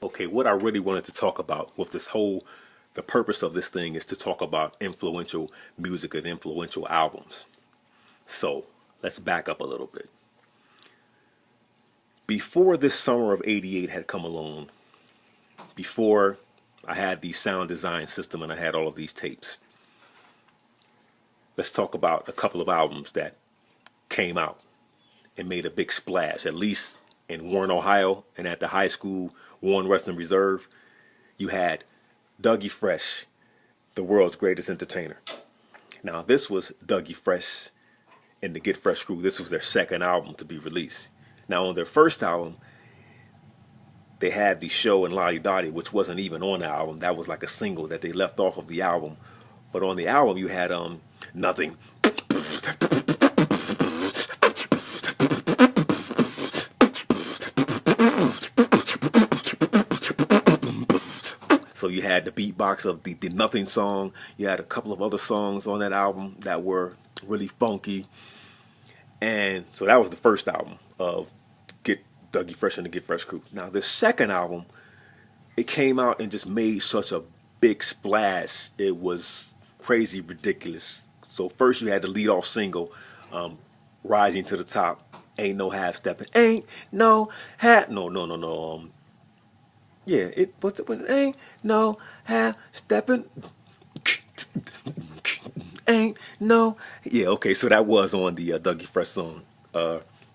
Okay, what I really wanted to talk about with the purpose of this thing is to talk about influential music and influential albums. So let's back up a little bit. Before this summer of '88 had come along, before I had the sound design system and I had all of these tapes, let's talk about a couple of albums that came out and made a big splash, at least in Warren, Ohio, and at the high school Warren Western Reserve. You had Dougie Fresh, the world's greatest entertainer. Now, this was Dougie Fresh and the Get Fresh crew. This was their second album to be released. Now, on their first album, they had the show and Lottie Dottie, which wasn't even on the album. That was like a single that they left off of the album. But on the album, you had Nothing. So you had the beatbox of the Nothing song. You had a couple of other songs on that album that were really funky. And so that was the first album of Get Dougie Fresh and the Get Fresh crew. Now, the second album, it came out and just made such a big splash. It was crazy ridiculous. So first you had the lead off single, Rising to the Top, Ain't No Half Stepping. Ain't no half, no. Yeah, it ain't no half stepping. Ain't no. Yeah, okay, so that was on the Dougie Fresh song,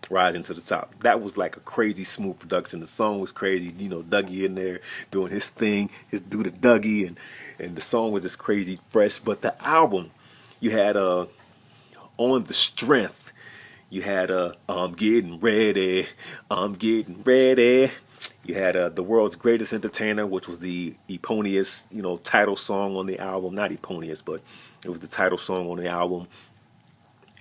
Rising to the Top. That was like a crazy smooth production. The song was crazy, Dougie in there doing his thing, his do the Dougie, and the song was just crazy fresh. But the album, you had On the Strength, you had I'm Getting Ready, I'm Getting Ready. You had The World's Greatest Entertainer, which was the eponymous, title song on the album. Not eponymous, but it was the title song on the album.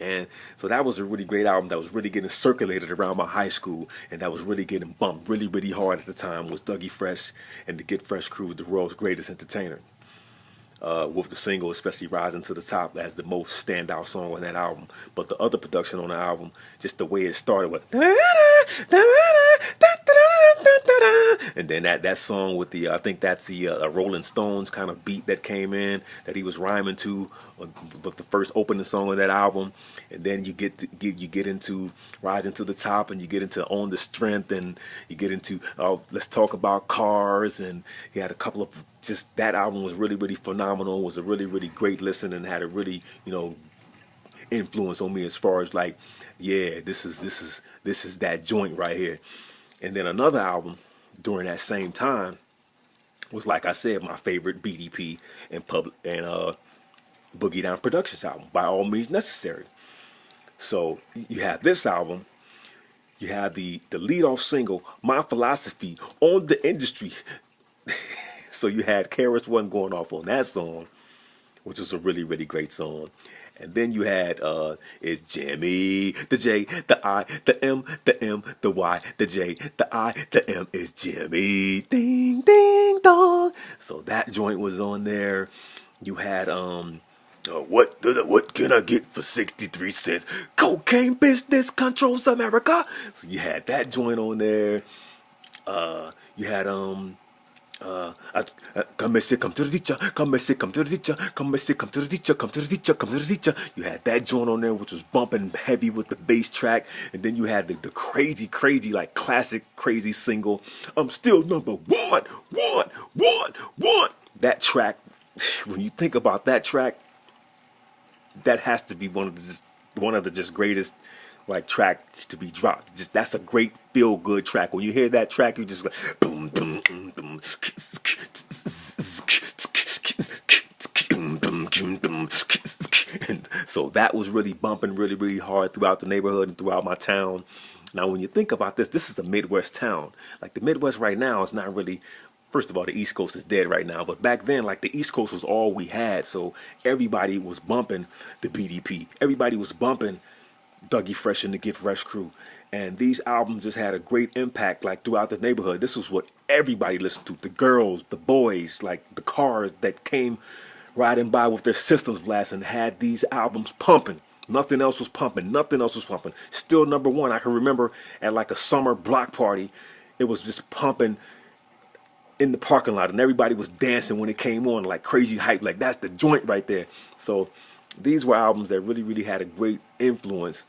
And so that was a really great album that was really getting circulated around my high school, and that was really getting bumped really, really hard at the time, was Dougie Fresh and the Get Fresh crew, The World's Greatest Entertainer. With the single, especially Rising to the Top, as the most standout song on that album. But the other production on the album, just the way it started with, and then that song with the, I think that's the Rolling Stones kind of beat that came in that he was rhyming to, but the first opening song on that album. And then you get into Rising to the Top, and you get into On the Strength, and you get into Let's Talk About Cars, and he had a couple of, just that album was really, really phenomenal. It was a really, really great listen, and had a really, influence on me as far as like, yeah, this is that joint right here. And then another album during that same time was, like I said, my favorite BDP and Boogie Down Productions album, By All Means Necessary. So you have this album, you have the lead-off single, My Philosophy on the Industry. So you had KRSONE going off on that song, which was a really, really great song. And then you had it's Jimmy, the J, the I, the M, the M, the Y, the J, the I, the M is Jimmy. Ding, ding, dong. So that joint was on there. You had what can I get for 63 cents? Cocaine business controls America. So you had that joint on there. You had come and sit, come to the teacher, come and sit, come to the teacher, come and sit, come to the teacher, come to the teacher, come to the teacher. You had that joint on there, which was bumping heavy with the bass track. And then you had the crazy, like classic crazy single, I'm still number one. That track, when you think about that track, that has to be one of the just greatest like track to be dropped. Just that's a great feel good track. When you hear that track, you just like boom, boom, boom, boom. And so that was really bumping really, really hard throughout the neighborhood and throughout my town. Now, when you think about this, this is a Midwest town. Like the Midwest right now is not really. First of all, the East Coast is dead right now. But back then, like the East Coast was all we had. So everybody was bumping the BDP. Everybody was bumping Dougie Fresh and the Get Fresh crew. And these albums just had a great impact like throughout the neighborhood. This was what everybody listened to. The girls, the boys, like the cars that came riding by with their systems blasting had these albums pumping. Nothing else was pumping. Nothing else was pumping. Still number one. I can remember at like a summer block party, it was just pumping in the parking lot, and everybody was dancing when it came on, like crazy hype, like that's the joint right there. So these were albums that really, really had a great influence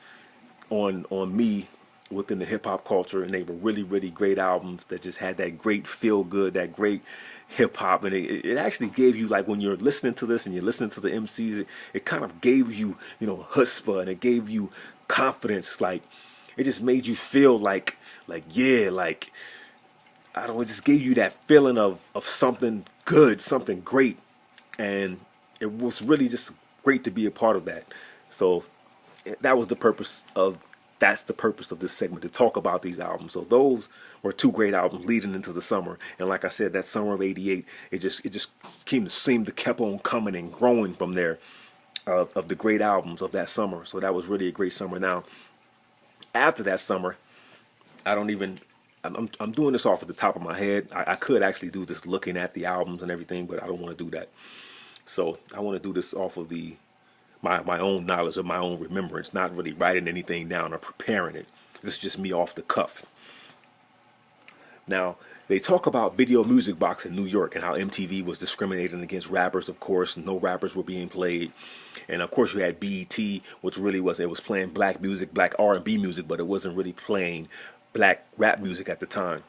on me within the hip hop culture, and they were really, really great albums that just had that great feel good, that great hip hop, and it actually gave you, like, when you're listening to this and you're listening to the MCs, it kind of gave you, you know, chutzpah, and it gave you confidence, like it just made you feel like yeah, like I don't know, it just gave you that feeling of something good, something great, and it was really just great to be a part of that. So that was the purpose of that's the purpose of this segment, to talk about these albums. So those were two great albums leading into the summer, and like I said, that summer of '88, it just seemed to kept on coming and growing from there, of the great albums of that summer. So that was really a great summer. Now, after that summer, I don't even. I'm doing this off at the top of my head. I could actually do this looking at the albums and everything, but I don't want to do that. So I want to do this off of my own knowledge, of my own remembrance, not really writing anything down or preparing it. This is just me off the cuff. Now, they talk about Video Music Box in New York and how MTV was discriminating against rappers, of course. No rappers were being played. And of course you had BET, which really was, it was playing black music, black R&B music, but it wasn't really playing black rap music at the time.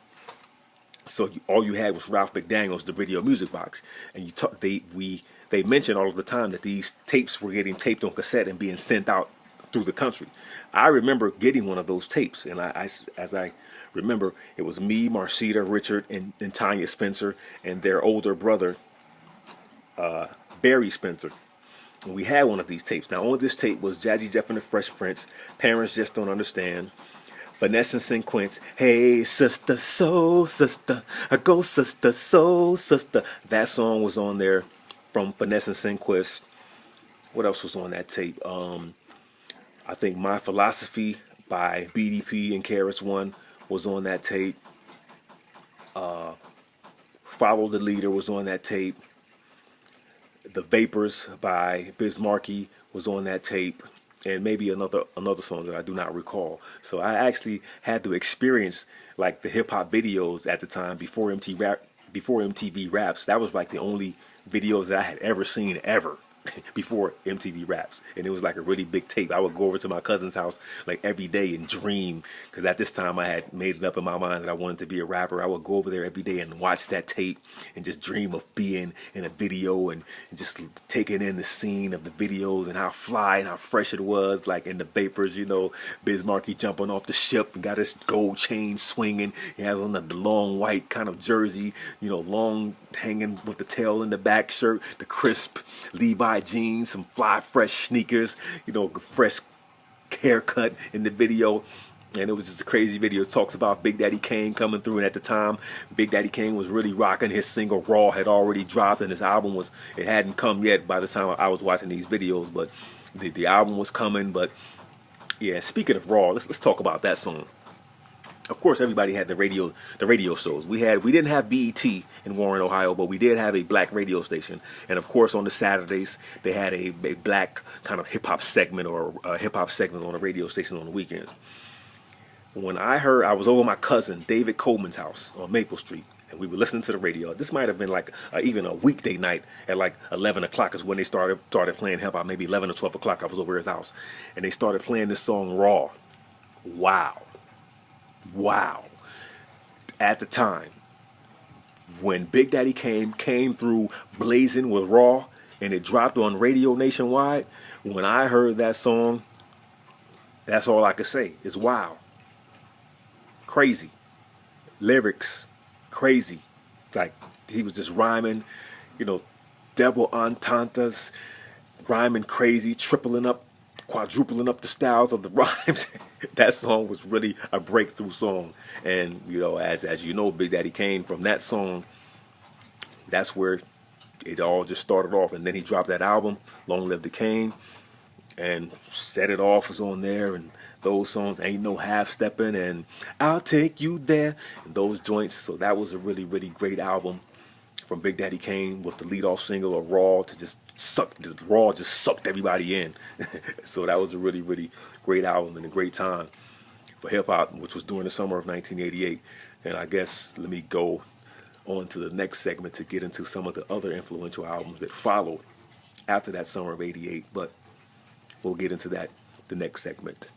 So all you had was Ralph McDaniel's The Video Music Box. And they mentioned all of the time that these tapes were getting taped on cassette and being sent out through the country. I remember getting one of those tapes, and as I remember, it was me, Marcita, Richard, and Tanya Spencer, and their older brother, Barry Spencer. And we had one of these tapes. Now, on this tape was Jazzy Jeff and the Fresh Prince, Parents Just Don't Understand, Finesse and Sequence, Hey Sister, Soul Sister, I Go Sister, Soul Sister. That song was on there from Finesse and Sequence. What else was on that tape? I think My Philosophy by BDP and KRSONE was on that tape. Follow the Leader was on that tape. The Vapors by Biz Markie was on that tape. And maybe another song that I do not recall. So I actually had to experience like the hip hop videos at the time before MTV Raps. That was like the only videos that I had ever seen ever before MTV Raps, and it was like a really big tape. I would go over to my cousin's house like every day and dream, because at this time I had made it up in my mind that I wanted to be a rapper. I would go over there every day and watch that tape and just dream of being in a video and just taking in the scene of the videos and how fly and how fresh it was, like in the Vapors, you know, Biz Markie jumping off the ship and got his gold chain swinging. He has on the long white kind of jersey, you know, long hanging with the tail in the back shirt, the crisp Levi jeans, some fly fresh sneakers, you know, fresh haircut in the video. And it was just a crazy video. It talks about Big Daddy Kane coming through, and at the time Big Daddy Kane was really rocking. His single Raw had already dropped, and his album it hadn't come yet by the time I was watching these videos, but the album was coming. But yeah, speaking of Raw, let's talk about that song. Of course, everybody had the radio shows. We didn't have BET in Warren, Ohio, but we did have a black radio station. And of course, on the Saturdays, they had a black kind of hip hop segment, or a hip hop segment on the radio station on the weekends. When I was over my cousin David Coleman's house on Maple Street, and we were listening to the radio. This might have been like even a weekday night at like 11 o'clock is when they started playing hip hop. Maybe 11 or 12 o'clock. I was over his house, and they started playing this song Raw. Wow. At the time, when Big Daddy came through blazing with Raw, and it dropped on radio nationwide, when I heard that song, that's all I could say is wow. Crazy. Lyrics, crazy. Like, he was just rhyming, you know, double entendres, rhyming crazy, tripling up, quadrupling up the styles of the rhymes. That song was really a breakthrough song. And, you know, as you know, Big Daddy Kane, from that song, that's where it all just started off. And then he dropped that album, Long Live the Kane, and Set It Off was on there, and those songs, Ain't No Half Stepping and I'll Take You There, and those joints. So that was a really, really great album from Big Daddy Kane, with the lead-off single of Raw just sucked everybody in. So that was a really, really great album and a great time for hip-hop, which was during the summer of 1988. And I guess let me go on to the next segment to get into some of the other influential albums that followed after that summer of '88. But we'll get into that the next segment.